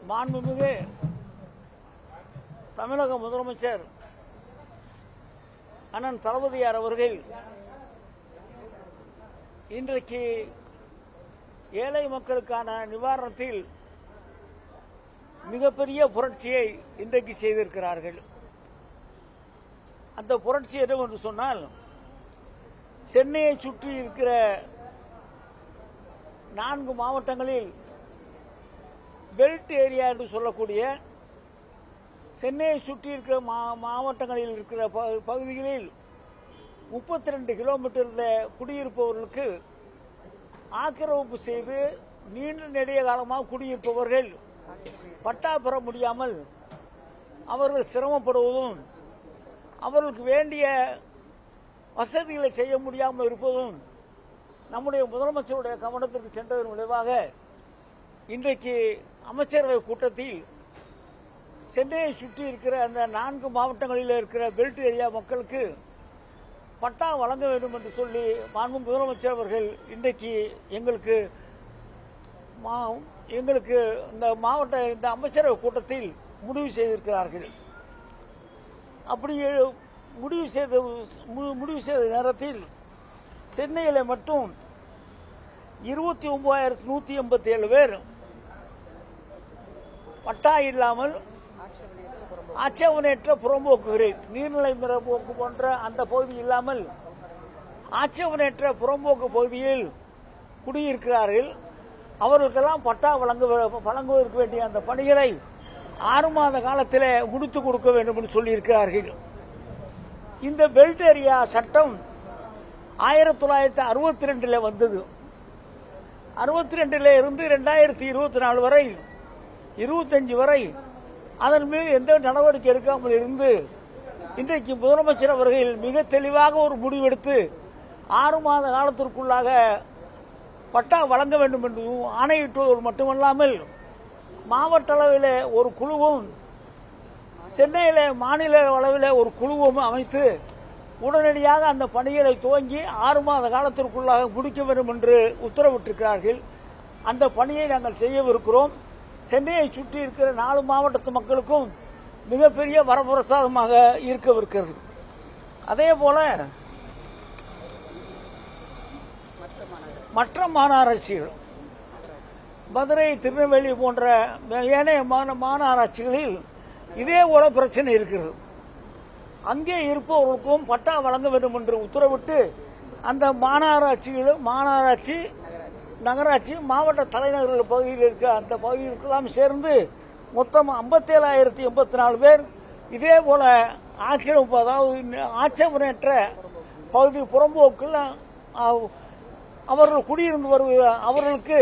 மாண்புமிகு தமிழக முதலமைச்சர் அண்ணன் தளபதியார் அவர்கள் இன்றைக்கு ஏழை மக்களுக்கான நிவாரணத்தில் மிகப்பெரிய புரட்சியை இன்றைக்கு செய்திருக்கிறார்கள். அந்த புரட்சி என்னவென்று சொன்னால், சென்னையை சுற்றி இருக்கிற 4 மாவட்டங்களில் பெல்ட் ஏரியா என்று சொல்லக்கூடிய சென்னையை சுற்றி இருக்கிற மாவட்டங்களில் இருக்கிற பகுதிகளில் 32 கிலோமீட்டரில் குடியிருப்பவர்களுக்கு ஆக்கிரமிப்பு செய்து நீண்ட நெடிய காலமாக குடியிருப்பவர்கள் பட்டா பெற முடியாமல் அவர்கள் சிரமப்படுவதும், அவர்களுக்கு வேண்டிய வசதிகளை செய்ய முடியாமல் இருப்பதும் நம்முடைய முதலமைச்சருடைய கவனத்திற்கு சென்றதன் விளைவாக இன்றைக்கு அமைச்சரவை கூட்டத்தில் சென்னையை சுற்றி இருக்கிற அந்த 4 மாவட்டங்களில் இருக்கிற பெல்ட் ஏரியா மக்களுக்கு பட்டா வழங்க வேண்டும் என்று சொல்லி மாண்பு முதலமைச்சர் அவர்கள் இன்றைக்கு எங்களுக்கு இந்த அமைச்சரவை கூட்டத்தில் முடிவு செய்திருக்கிறார்கள். அப்படி முடிவு செய்த நேரத்தில் சென்னையில் மட்டும் 29,187 பேர் பட்டா இல்லாமல் ஆட்சேபனையற்ற புறம்போக்குகளில் நீர்நிலை போக்கு போன்ற அந்த பகுதி இல்லாமல் ஆட்சேபனையற்ற புறம்போக்கு பகுதியில் குடியிருக்கிறார்கள். அவர்களுக்கெல்லாம் பட்டா வழங்குவதற்கு வேண்டிய அந்த பணிகளை 6 மாத காலத்தில் முடித்துக் கொடுக்க வேண்டும் என்று சொல்லியிருக்கிறார்கள். இந்த பெல்ட் ஏரியா சட்டம் 1962 வந்தது. 62 இருந்து 2024 வரை 25 வரை அதன் மீது எந்த நடவடிக்கை எடுக்காமல் இருந்து இன்றைக்கு முதலமைச்சர் அவர்கள் மிக தெளிவாக ஒரு முடிவெடுத்து 6 மாத காலத்திற்குள்ளாக பட்டா வழங்க வேண்டும் என்று ஆணையிட்டுவது மட்டுமல்லாமல் மாவட்ட அளவில் ஒரு குழுவும் சென்னையில் மாநில அளவில் ஒரு குழுவும் அமைத்து உடனடியாக அந்த பணிகளை துவங்கி 6 மாத காலத்திற்குள்ளாக முடிக்க வேண்டும் என்று உத்தரவிட்டிருக்கிறார்கள். அந்த பணியை நாங்கள் செய்யவிருக்கிறோம். சென்னையை சுற்றி இருக்கிற 4 மாவட்டத்து மக்களுக்கும் மிகப்பெரிய வரப்பிரசாதமாக இருக்கவிருக்கிறது. அதே போல மற்ற மாநகராட்சிகள், மதுரை, திருநெல்வேலி போன்ற ஏனைய மாநகராட்சிகளில் இதே போல பிரச்சனை இருக்கிறது. அங்கே இருப்பவர்களுக்கும் பட்டா வழங்க வேண்டும் என்று உத்தரவிட்டு அந்த மாநகராட்சி, நகராட்சி, மாவட்ட தலைநகர்கள் பகுதியில் இருக்க அந்த பகுதிகளுக்கெல்லாம் சேர்ந்து மொத்தம் 57,084 பேர் இதே போல ஆக்கிரமிப்பு, அதாவது ஆட்சேபனையற்ற பகுதி புறம்போக்கில் அவர்கள் குடியிருந்து வருகிற அவர்களுக்கு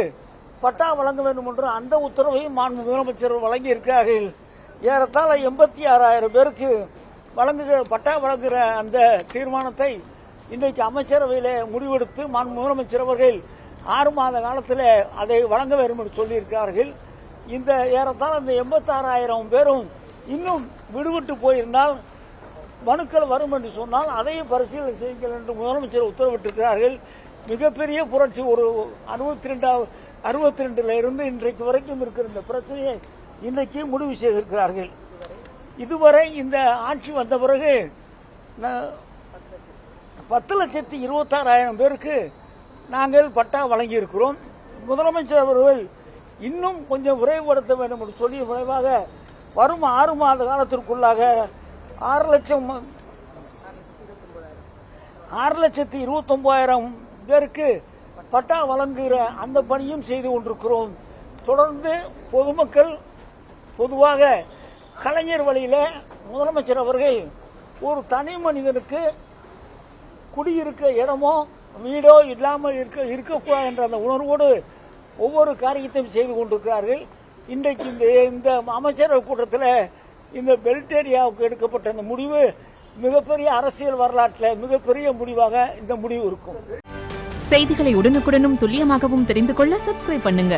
பட்டா வழங்க வேண்டும் என்று அந்த உத்தரவையும் மாண்பு முதலமைச்சர் வழங்கியிருக்கிறார்கள். ஏறத்தாழ 86,000 பேருக்கு பட்டா வழங்குகிற அந்த தீர்மானத்தை இன்றைக்கு அமைச்சரவையில் முடிவெடுத்து மாண்பு முதலமைச்சர் அவர்கள் 6 மாத காலத்தில் அதை வழங்க வேண்டும் என்று சொல்லியிருக்கிறார்கள். இந்த ஏறத்தாழ இந்த 86,000 பேரும் இன்னும் விடுவிட்டு போயிருந்தால் மனுக்கள் வரும் என்று சொன்னால் அதையும் பரிசீலனை செய்யுங்கள் என்று முதலமைச்சர் உத்தரவிட்டிருக்கிறார்கள். மிகப்பெரிய புரட்சி. ஒரு 62 இருந்து இன்றைக்கு வரைக்கும் இருக்கிற இந்த பிரச்சனையை இன்றைக்கு முடிவு செய்திருக்கிறார்கள். இதுவரை இந்த ஆட்சி வந்த பிறகு 10,26,000 பேருக்கு நாங்கள் பட்டா வழங்கியிருக்கிறோம். முதலமைச்சர் அவர்கள் இன்னும் கொஞ்சம் விரைவுபடுத்த வேண்டும் என்று சொல்லி விரைவாக வரும் 6 மாத காலத்திற்குள்ளாக 6,29,000 பேருக்கு பட்டா வழங்குகிற அந்த பணியும் செய்து கொண்டிருக்கிறோம். தொடர்ந்து பொதுமக்கள் பொதுவாக கலைஞர் வழியில் முதலமைச்சர் அவர்கள் ஒரு தனி மனிதனுக்கு குடியிருக்க இடமோ வீடோ இல்லாமல் இருக்கக்கூடாது என்ற அந்த உணர்வோடு ஒவ்வொரு காரியத்தையும் செய்து கொண்டிருக்கிறார்கள். இன்றைக்கு இந்த அமைச்சரவை கூட்டத்தில் இந்த பெல்ட் ஏரியாவுக்கு எடுக்கப்பட்ட இந்த முடிவு மிகப்பெரிய அரசியல் வரலாற்றில் மிகப்பெரிய முடிவாக இந்த முடிவு இருக்கும். செய்திகளை உடனுக்குடனும் துல்லியமாகவும் தெரிந்து கொள்ள சப்ஸ்கிரைப் பண்ணுங்க.